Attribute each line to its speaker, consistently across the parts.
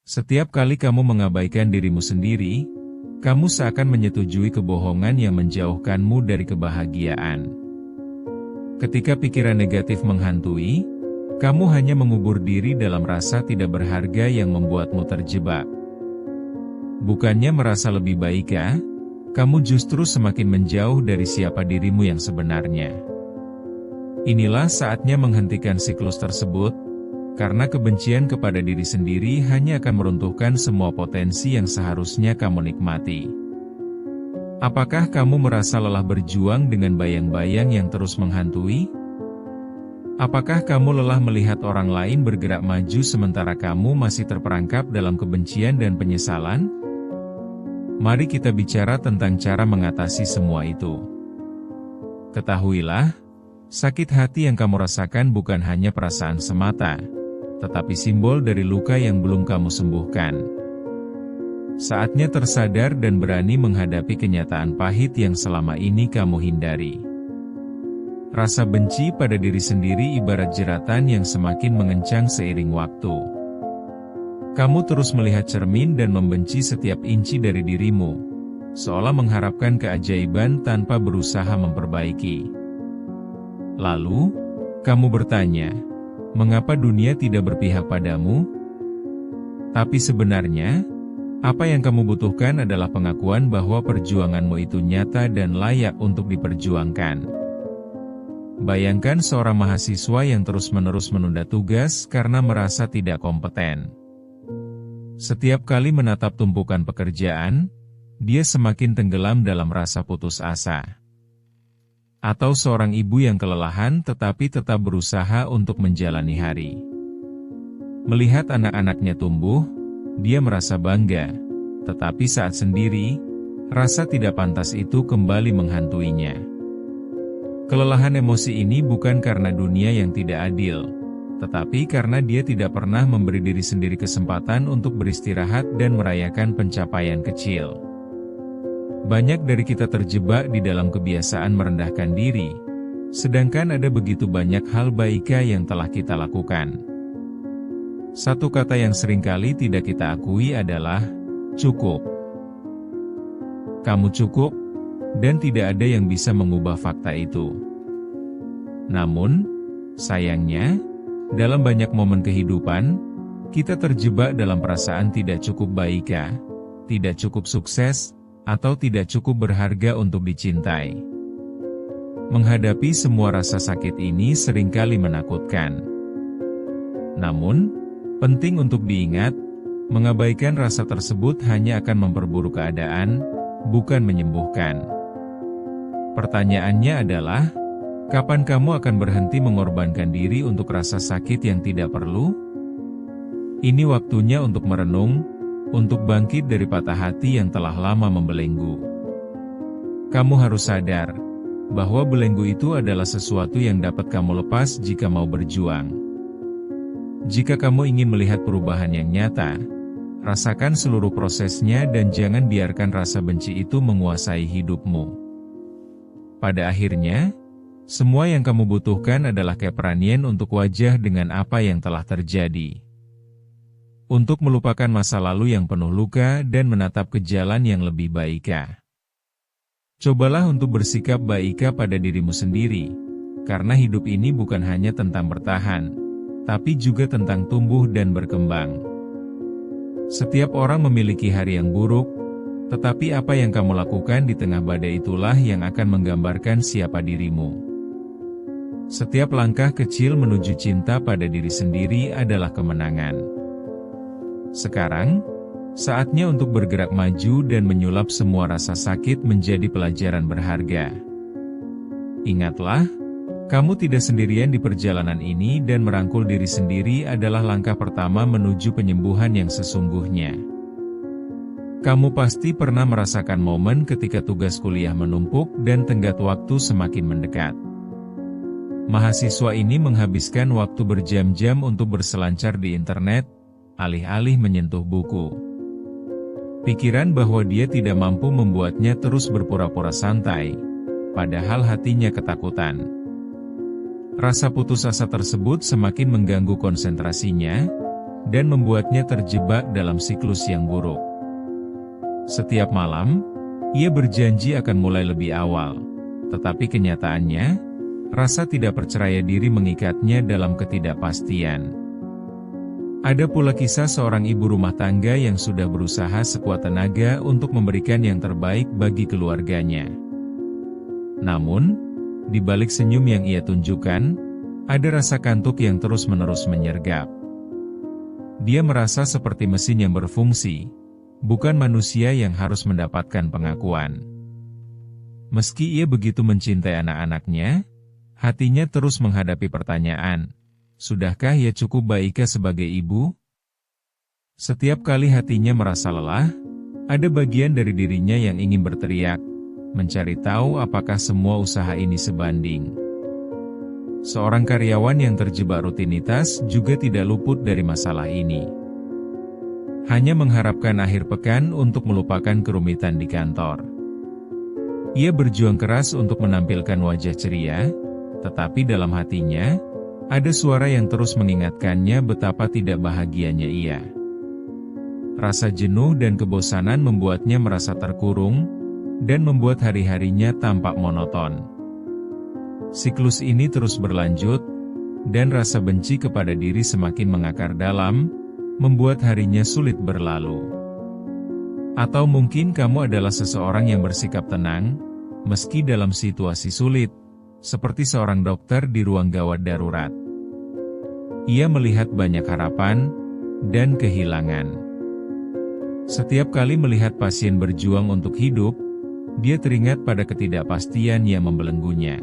Speaker 1: Setiap kali kamu mengabaikan dirimu sendiri, kamu seakan menyetujui kebohongan yang menjauhkanmu dari kebahagiaan. Ketika pikiran negatif menghantui, kamu hanya mengubur diri dalam rasa tidak berharga yang membuatmu terjebak. Bukannya merasa lebih baik, kamu justru semakin menjauh dari siapa dirimu yang sebenarnya. Inilah saatnya menghentikan siklus tersebut, karena kebencian kepada diri sendiri hanya akan meruntuhkan semua potensi yang seharusnya kamu nikmati. Apakah kamu merasa lelah berjuang dengan bayang-bayang yang terus menghantui? Apakah kamu lelah melihat orang lain bergerak maju sementara kamu masih terperangkap dalam kebencian dan penyesalan? Mari kita bicara tentang cara mengatasi semua itu. Ketahuilah, sakit hati yang kamu rasakan bukan hanya perasaan semata, tetapi simbol dari luka yang belum kamu sembuhkan. Saatnya tersadar dan berani menghadapi kenyataan pahit yang selama ini kamu hindari. Rasa benci pada diri sendiri ibarat jeratan yang semakin mengencang seiring waktu. Kamu terus melihat cermin dan membenci setiap inci dari dirimu, seolah mengharapkan keajaiban tanpa berusaha memperbaiki. Lalu, kamu bertanya, mengapa dunia tidak berpihak padamu? Tapi sebenarnya, apa yang kamu butuhkan adalah pengakuan bahwa perjuanganmu itu nyata dan layak untuk diperjuangkan. Bayangkan seorang mahasiswa yang terus-menerus menunda tugas karena merasa tidak kompeten. Setiap kali menatap tumpukan pekerjaan, dia semakin tenggelam dalam rasa putus asa. Atau seorang ibu yang kelelahan tetapi tetap berusaha untuk menjalani hari. Melihat anak-anaknya tumbuh, dia merasa bangga, tetapi saat sendiri, rasa tidak pantas itu kembali menghantuinya. Kelelahan emosi ini bukan karena dunia yang tidak adil, tetapi karena dia tidak pernah memberi diri sendiri kesempatan untuk beristirahat dan merayakan pencapaian kecil. Banyak dari kita terjebak di dalam kebiasaan merendahkan diri, sedangkan ada begitu banyak hal baik yang telah kita lakukan. Satu kata yang seringkali tidak kita akui adalah, cukup. Kamu cukup, dan tidak ada yang bisa mengubah fakta itu. Namun, sayangnya, dalam banyak momen kehidupan, kita terjebak dalam perasaan tidak cukup baik, tidak cukup sukses, atau tidak cukup berharga untuk dicintai. Menghadapi semua rasa sakit ini seringkali menakutkan. Namun, penting untuk diingat, mengabaikan rasa tersebut hanya akan memperburuk keadaan, bukan menyembuhkan. Pertanyaannya adalah, kapan kamu akan berhenti mengorbankan diri untuk rasa sakit yang tidak perlu? Ini waktunya untuk merenung, untuk bangkit dari patah hati yang telah lama membelenggu. Kamu harus sadar, bahwa belenggu itu adalah sesuatu yang dapat kamu lepas jika mau berjuang. Jika kamu ingin melihat perubahan yang nyata, rasakan seluruh prosesnya dan jangan biarkan rasa benci itu menguasai hidupmu. Pada akhirnya, semua yang kamu butuhkan adalah keberanian untuk wajah dengan apa yang telah terjadi. Untuk melupakan masa lalu yang penuh luka dan menatap ke jalan yang lebih baik. Cobalah untuk bersikap baik pada dirimu sendiri, karena hidup ini bukan hanya tentang bertahan, tapi juga tentang tumbuh dan berkembang. Setiap orang memiliki hari yang buruk, tetapi apa yang kamu lakukan di tengah badai itulah yang akan menggambarkan siapa dirimu. Setiap langkah kecil menuju cinta pada diri sendiri adalah kemenangan. Sekarang, saatnya untuk bergerak maju dan menyulap semua rasa sakit menjadi pelajaran berharga. Ingatlah, kamu tidak sendirian di perjalanan ini dan merangkul diri sendiri adalah langkah pertama menuju penyembuhan yang sesungguhnya. Kamu pasti pernah merasakan momen ketika tugas kuliah menumpuk dan tenggat waktu semakin mendekat. Mahasiswa ini menghabiskan waktu berjam-jam untuk berselancar di internet, alih-alih menyentuh buku. Pikiran bahwa dia tidak mampu membuatnya terus berpura-pura santai, padahal hatinya ketakutan. Rasa putus asa tersebut semakin mengganggu konsentrasinya, dan membuatnya terjebak dalam siklus yang buruk. Setiap malam, ia berjanji akan mulai lebih awal, tetapi kenyataannya, rasa tidak percaya diri mengikatnya dalam ketidakpastian. Ada pula kisah seorang ibu rumah tangga yang sudah berusaha sekuat tenaga untuk memberikan yang terbaik bagi keluarganya. Namun, di balik senyum yang ia tunjukkan, ada rasa kantuk yang terus-menerus menyergap. Dia merasa seperti mesin yang berfungsi, bukan manusia yang harus mendapatkan pengakuan. Meski ia begitu mencintai anak-anaknya, hatinya terus menghadapi pertanyaan, sudahkah ia cukup baik sebagai ibu? Setiap kali hatinya merasa lelah, ada bagian dari dirinya yang ingin berteriak, mencari tahu apakah semua usaha ini sebanding. Seorang karyawan yang terjebak rutinitas juga tidak luput dari masalah ini. Hanya mengharapkan akhir pekan untuk melupakan kerumitan di kantor. Ia berjuang keras untuk menampilkan wajah ceria, tetapi dalam hatinya, ada suara yang terus mengingatkannya betapa tidak bahagianya ia. Rasa jenuh dan kebosanan membuatnya merasa terkurung, dan membuat hari-harinya tampak monoton. Siklus ini terus berlanjut, dan rasa benci kepada diri semakin mengakar dalam, membuat harinya sulit berlalu. Atau mungkin kamu adalah seseorang yang bersikap tenang, meski dalam situasi sulit, seperti seorang dokter di ruang gawat darurat. Ia melihat banyak harapan, dan kehilangan. Setiap kali melihat pasien berjuang untuk hidup, dia teringat pada ketidakpastian yang membelenggunya.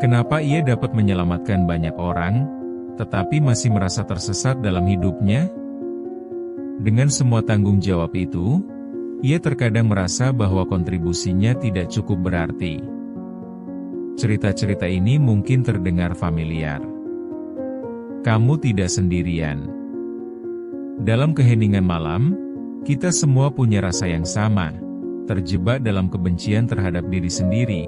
Speaker 1: Kenapa ia dapat menyelamatkan banyak orang, tetapi masih merasa tersesat dalam hidupnya? Dengan semua tanggung jawab itu, ia terkadang merasa bahwa kontribusinya tidak cukup berarti. Cerita-cerita ini mungkin terdengar familiar. Kamu tidak sendirian. Dalam keheningan malam, kita semua punya rasa yang sama, terjebak dalam kebencian terhadap diri sendiri,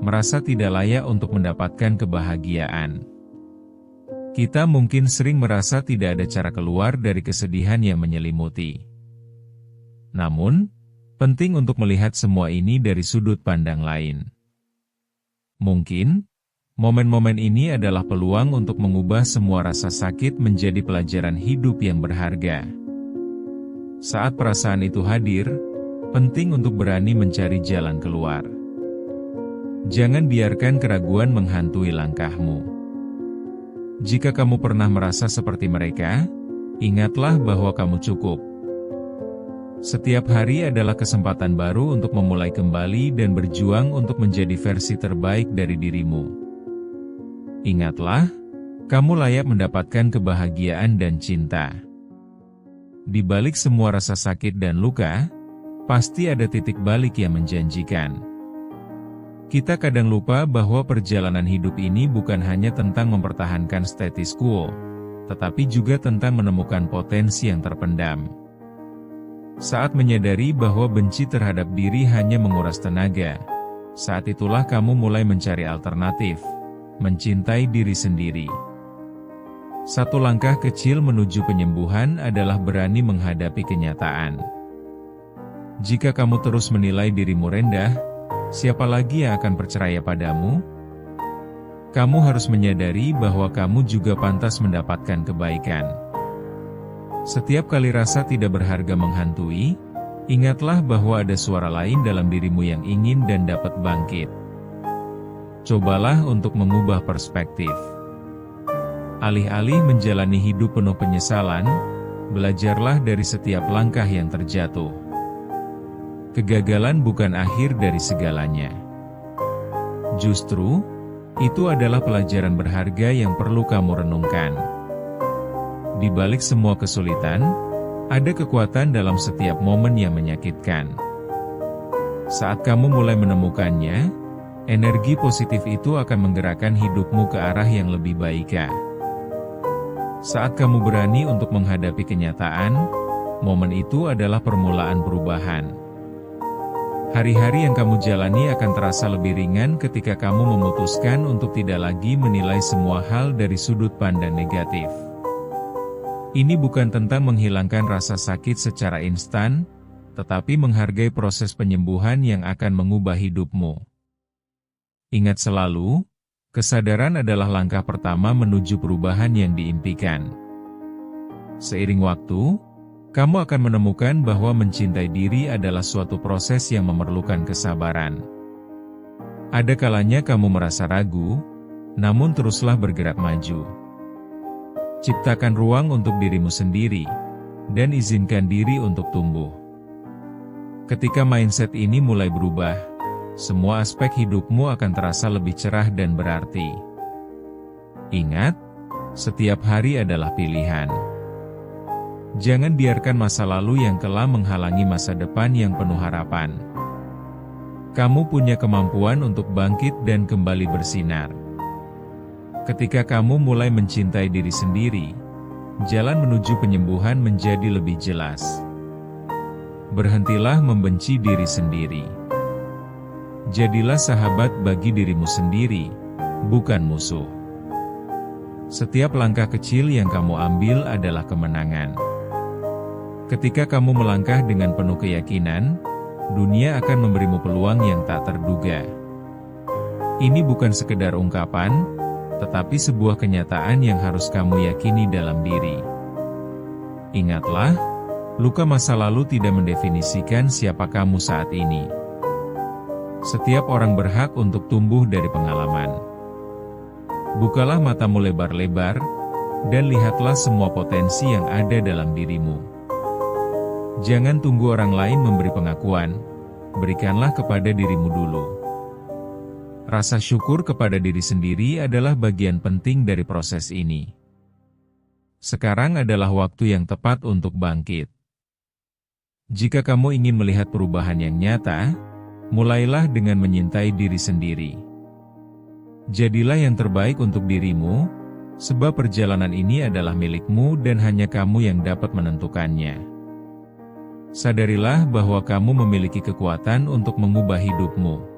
Speaker 1: merasa tidak layak untuk mendapatkan kebahagiaan. Kita mungkin sering merasa tidak ada cara keluar dari kesedihan yang menyelimuti. Namun, penting untuk melihat semua ini dari sudut pandang lain. Mungkin, momen-momen ini adalah peluang untuk mengubah semua rasa sakit menjadi pelajaran hidup yang berharga. Saat perasaan itu hadir, penting untuk berani mencari jalan keluar. Jangan biarkan keraguan menghantui langkahmu. Jika kamu pernah merasa seperti mereka, ingatlah bahwa kamu cukup. Setiap hari adalah kesempatan baru untuk memulai kembali dan berjuang untuk menjadi versi terbaik dari dirimu. Ingatlah, kamu layak mendapatkan kebahagiaan dan cinta. Di balik semua rasa sakit dan luka, pasti ada titik balik yang menjanjikan. Kita kadang lupa bahwa perjalanan hidup ini bukan hanya tentang mempertahankan status quo, tetapi juga tentang menemukan potensi yang terpendam. Saat menyadari bahwa benci terhadap diri hanya menguras tenaga, saat itulah kamu mulai mencari alternatif, mencintai diri sendiri. Satu langkah kecil menuju penyembuhan adalah berani menghadapi kenyataan. Jika kamu terus menilai dirimu rendah, siapa lagi yang akan percaya padamu? Kamu harus menyadari bahwa kamu juga pantas mendapatkan kebaikan. Setiap kali rasa tidak berharga menghantui, ingatlah bahwa ada suara lain dalam dirimu yang ingin dan dapat bangkit. Cobalah untuk mengubah perspektif. Alih-alih menjalani hidup penuh penyesalan, belajarlah dari setiap langkah yang terjatuh. Kegagalan bukan akhir dari segalanya. Justru, itu adalah pelajaran berharga yang perlu kamu renungkan. Di balik semua kesulitan, ada kekuatan dalam setiap momen yang menyakitkan. Saat kamu mulai menemukannya, energi positif itu akan menggerakkan hidupmu ke arah yang lebih baik. Saat kamu berani untuk menghadapi kenyataan, momen itu adalah permulaan perubahan. Hari-hari yang kamu jalani akan terasa lebih ringan ketika kamu memutuskan untuk tidak lagi menilai semua hal dari sudut pandang negatif. Ini bukan tentang menghilangkan rasa sakit secara instan, tetapi menghargai proses penyembuhan yang akan mengubah hidupmu. Ingat selalu, kesadaran adalah langkah pertama menuju perubahan yang diimpikan. Seiring waktu, kamu akan menemukan bahwa mencintai diri adalah suatu proses yang memerlukan kesabaran. Ada kalanya kamu merasa ragu, namun teruslah bergerak maju. Ciptakan ruang untuk dirimu sendiri, dan izinkan diri untuk tumbuh. Ketika mindset ini mulai berubah, semua aspek hidupmu akan terasa lebih cerah dan berarti. Ingat, setiap hari adalah pilihan. Jangan biarkan masa lalu yang kelam menghalangi masa depan yang penuh harapan. Kamu punya kemampuan untuk bangkit dan kembali bersinar. Ketika kamu mulai mencintai diri sendiri, jalan menuju penyembuhan menjadi lebih jelas. Berhentilah membenci diri sendiri. Jadilah sahabat bagi dirimu sendiri, bukan musuh. Setiap langkah kecil yang kamu ambil adalah kemenangan. Ketika kamu melangkah dengan penuh keyakinan, dunia akan memberimu peluang yang tak terduga. Ini bukan sekedar ungkapan, tetapi sebuah kenyataan yang harus kamu yakini dalam diri. Ingatlah, luka masa lalu tidak mendefinisikan siapa kamu saat ini. Setiap orang berhak untuk tumbuh dari pengalaman. Bukalah matamu lebar-lebar, dan lihatlah semua potensi yang ada dalam dirimu. Jangan tunggu orang lain memberi pengakuan, berikanlah kepada dirimu dulu. Rasa syukur kepada diri sendiri adalah bagian penting dari proses ini. Sekarang adalah waktu yang tepat untuk bangkit. Jika kamu ingin melihat perubahan yang nyata, mulailah dengan menyintai diri sendiri. Jadilah yang terbaik untuk dirimu, sebab perjalanan ini adalah milikmu dan hanya kamu yang dapat menentukannya. Sadarilah bahwa kamu memiliki kekuatan untuk mengubah hidupmu.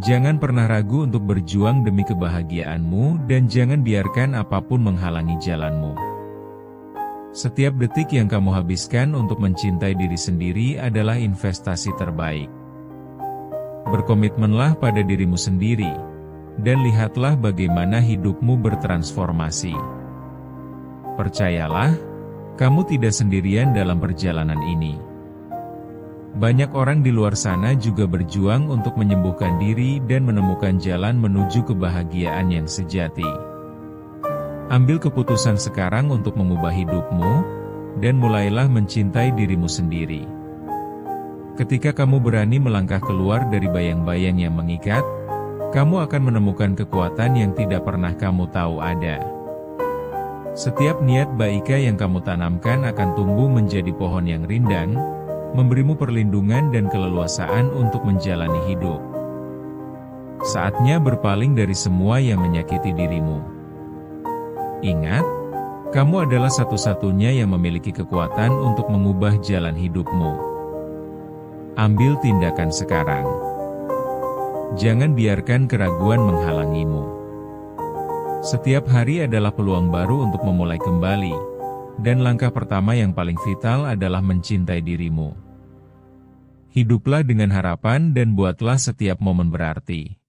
Speaker 1: Jangan pernah ragu untuk berjuang demi kebahagiaanmu dan jangan biarkan apapun menghalangi jalanmu. Setiap detik yang kamu habiskan untuk mencintai diri sendiri adalah investasi terbaik. Berkomitmenlah pada dirimu sendiri, dan lihatlah bagaimana hidupmu bertransformasi. Percayalah, kamu tidak sendirian dalam perjalanan ini. Banyak orang di luar sana juga berjuang untuk menyembuhkan diri dan menemukan jalan menuju kebahagiaan yang sejati. Ambil keputusan sekarang untuk mengubah hidupmu, dan mulailah mencintai dirimu sendiri. Ketika kamu berani melangkah keluar dari bayang-bayang yang mengikat, kamu akan menemukan kekuatan yang tidak pernah kamu tahu ada. Setiap niat baik yang kamu tanamkan akan tumbuh menjadi pohon yang rindang, memberimu perlindungan dan keleluasaan untuk menjalani hidup. Saatnya berpaling dari semua yang menyakiti dirimu. Ingat, kamu adalah satu-satunya yang memiliki kekuatan untuk mengubah jalan hidupmu. Ambil tindakan sekarang. Jangan biarkan keraguan menghalangimu. Setiap hari adalah peluang baru untuk memulai kembali, dan langkah pertama yang paling vital adalah mencintai dirimu. Hiduplah dengan harapan dan buatlah setiap momen berarti.